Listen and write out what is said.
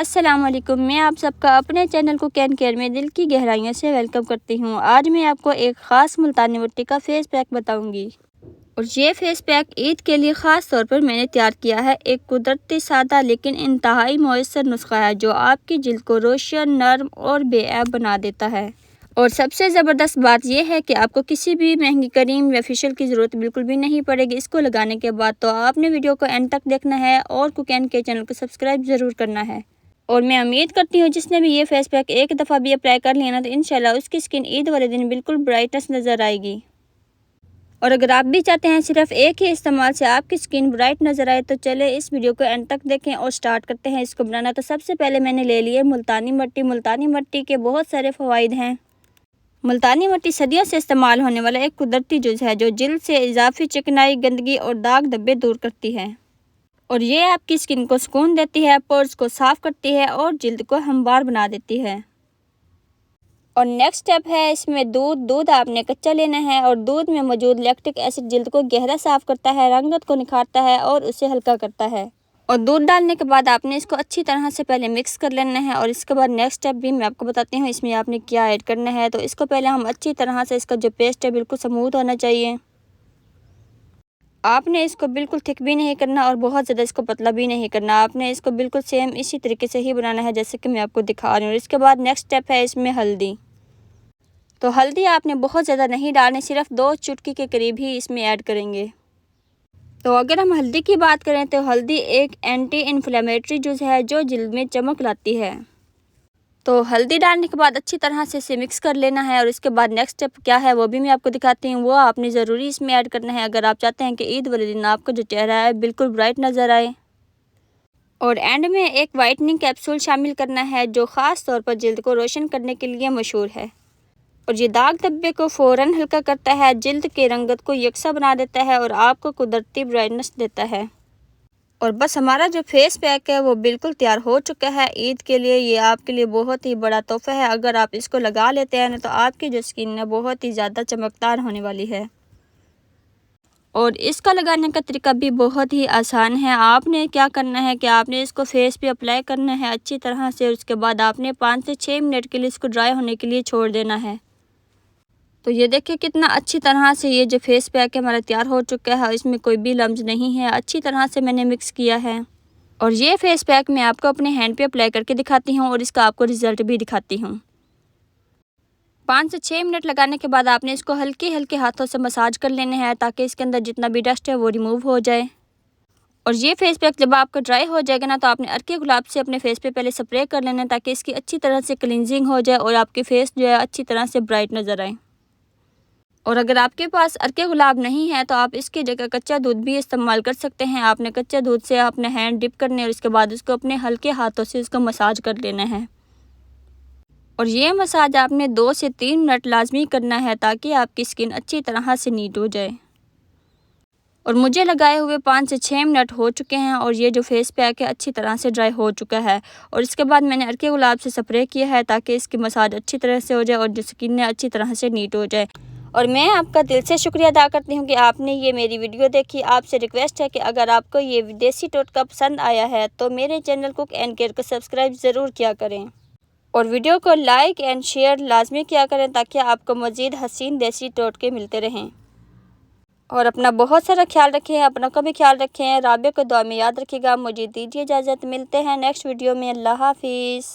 अस्सलाम वालेकुम। मैं आप सबका अपने चैनल कुक एंड केयर में दिल की गहराइयों से वेलकम करती हूँ। आज मैं आपको एक ख़ास मुल्तानी मिट्टी का फेस पैक बताऊँगी और ये फेस पैक ईद के लिए ख़ास तौर पर मैंने तैयार किया है। एक कुदरती सादा लेकिन इंतहाई मौसर नुस्खा है जो आपकी जिल्द को रोशन, नर्म और बेऐब बना देता है। और सबसे ज़बरदस्त बात यह है कि आपको किसी भी महंगी क्रीम या फेशियल की ज़रूरत बिल्कुल भी नहीं पड़ेगी इसको लगाने के बाद। तो आपने वीडियो को एंड तक देखना है और कुक एंड केयर चैनल को सब्सक्राइब ज़रूर करना है। और मैं उम्मीद करती हूँ जिसने भी ये फेस पैक एक दफ़ा भी अप्लाई कर लिया ना तो इंशाल्लाह उसकी स्किन ईद वाले दिन बिल्कुल ब्राइटनेस नज़र आएगी। और अगर आप भी चाहते हैं सिर्फ एक ही इस्तेमाल से आपकी स्किन ब्राइट नज़र आए तो चले इस वीडियो को एंड तक देखें और स्टार्ट करते हैं इसको बनाना। तो सबसे पहले मैंने ले लिए मुल्तानी मिट्टी। मुल्तानी मिट्टी के बहुत सारे फ़वाइद हैं। मुल्तानी मिट्टी सदियों से इस्तेमाल होने वाला एक कुदरती जुज़ है जो जिल्द से इजाफी चिकनाई, गंदगी और दाग धब्बे दूर करती है और ये आपकी स्किन को सुकून देती है, पोर्स को साफ़ करती है और जिल्द को हमवार बना देती है। और नेक्स्ट स्टेप है इसमें दूध आपने कच्चा लेना है और दूध में मौजूद लैक्टिक एसिड जिल्द को गहरा साफ़ करता है, रंगत को निखारता है और उसे हल्का करता है। और दूध डालने के बाद आपने इसको अच्छी तरह से पहले मिक्स कर लेना है और इसके बाद नेक्स्ट स्टेप भी मैं आपको बताती हूँ इसमें आपने क्या ऐड करना है। तो इसको पहले हम अच्छी तरह से इसका जो पेस्ट है बिल्कुल स्मूथ होना चाहिए। आपने इसको बिल्कुल थिक भी नहीं करना और बहुत ज़्यादा इसको पतला भी नहीं करना। आपने इसको बिल्कुल सेम इसी तरीके से ही बनाना है जैसे कि मैं आपको दिखा रही हूँ। इसके बाद नेक्स्ट स्टेप है इसमें हल्दी। तो हल्दी आपने बहुत ज़्यादा नहीं डालनी, सिर्फ 2 चुटकी के करीब ही इसमें ऐड करेंगे। तो अगर हम हल्दी की बात करें तो हल्दी एक एंटी इन्फ्लेमेटरी जुज़ है जो जिल्द में चमक लाती है। तो हल्दी डालने के बाद अच्छी तरह से इसे मिक्स कर लेना है और इसके बाद नेक्स्ट स्टेप क्या है वो भी मैं आपको दिखाती हूँ। वो आपने ज़रूरी इसमें ऐड करना है अगर आप चाहते हैं कि ईद वाले दिन आपका जो चेहरा है बिल्कुल ब्राइट नज़र आए। और एंड में एक वाइटनिंग कैप्सूल शामिल करना है जो ख़ास तौर पर जिल्द को रोशन करने के लिए मशहूर है और ये दाग धब्बे को फ़ौरन हल्का करता है, जिल्द के रंगत को यकसा बना देता है और आपको कुदरती ब्राइटनेस देता है। और बस हमारा जो फेस पैक है वो बिल्कुल तैयार हो चुका है ईद के लिए। ये आपके लिए बहुत ही बड़ा तोहफ़ा है। अगर आप इसको लगा लेते हैं ना तो आपकी जो स्किन है बहुत ही ज़्यादा चमकदार होने वाली है। और इसका लगाने का तरीका भी बहुत ही आसान है। आपने क्या करना है कि आपने इसको फेस पे अप्लाई करना है अच्छी तरह से। उसके बाद आपने 5 से 6 मिनट के लिए इसको ड्राई होने के लिए छोड़ देना है। तो ये देखिए कितना अच्छी तरह से ये जो फेस पैक है हमारा तैयार हो चुका है। इसमें कोई भी लम्स नहीं है, अच्छी तरह से मैंने मिक्स किया है। और ये फेस पैक मैं आपको अपने हैंड पे अप्लाई करके दिखाती हूँ और इसका आपको रिज़ल्ट भी दिखाती हूँ। 5 से 6 मिनट लगाने के बाद आपने इसको हल्के हल्के हाथों से मसाज कर लेना है ताकि इसके अंदर जितना भी डस्ट है वो रिमूव हो जाए। और ये फेस पैक जब आपका ड्राई हो जाएगा ना तो आपने अर्के गुलाब से अपने फेस पे पहले स्प्रे कर लेना है ताकि इसकी अच्छी तरह से क्लिनजिंग हो जाए और आपके फेस जो है अच्छी तरह से ब्राइट नज़र आए। और अगर आपके पास अर्के गुलाब नहीं है तो आप इसकी जगह कच्चा दूध भी इस्तेमाल कर सकते हैं। आपने कच्चा दूध से अपने हैंड डिप करने और इसके बाद उसको अपने हल्के हाथों से उसको मसाज कर लेना है। और ये मसाज आपने 2 से 3 मिनट लाजमी करना है ताकि आपकी स्किन अच्छी तरह से नीट हो जाए। और मुझे लगाए हुए 5 से 6 मिनट हो चुके हैं और ये जो फेस पैक है अच्छी तरह से ड्राई हो चुका है। और इसके बाद मैंने अर्के गुलाब से स्प्रे किया है ताकि इसकी मसाज अच्छी तरह से हो जाए और जो स्किन है अच्छी तरह से नीट हो जाए। और मैं आपका दिल से शुक्रिया अदा करती हूँ कि आपने ये मेरी वीडियो देखी। आपसे रिक्वेस्ट है कि अगर आपको ये देसी टोटका पसंद आया है तो मेरे चैनल कुक एंड केयर को सब्सक्राइब ज़रूर किया करें और वीडियो को लाइक एंड शेयर लाजमी किया करें ताकि आपको मज़ीद हसीन देसी टोटके मिलते रहें। और अपना बहुत सारा ख्याल रखें, अपना का भी ख्याल रखें। राबे को दुआ में याद रखिएगा। मुझे दीजिए इजाज़त, मिलते हैं नेक्स्ट वीडियो में। अल्लाह हाफिज़।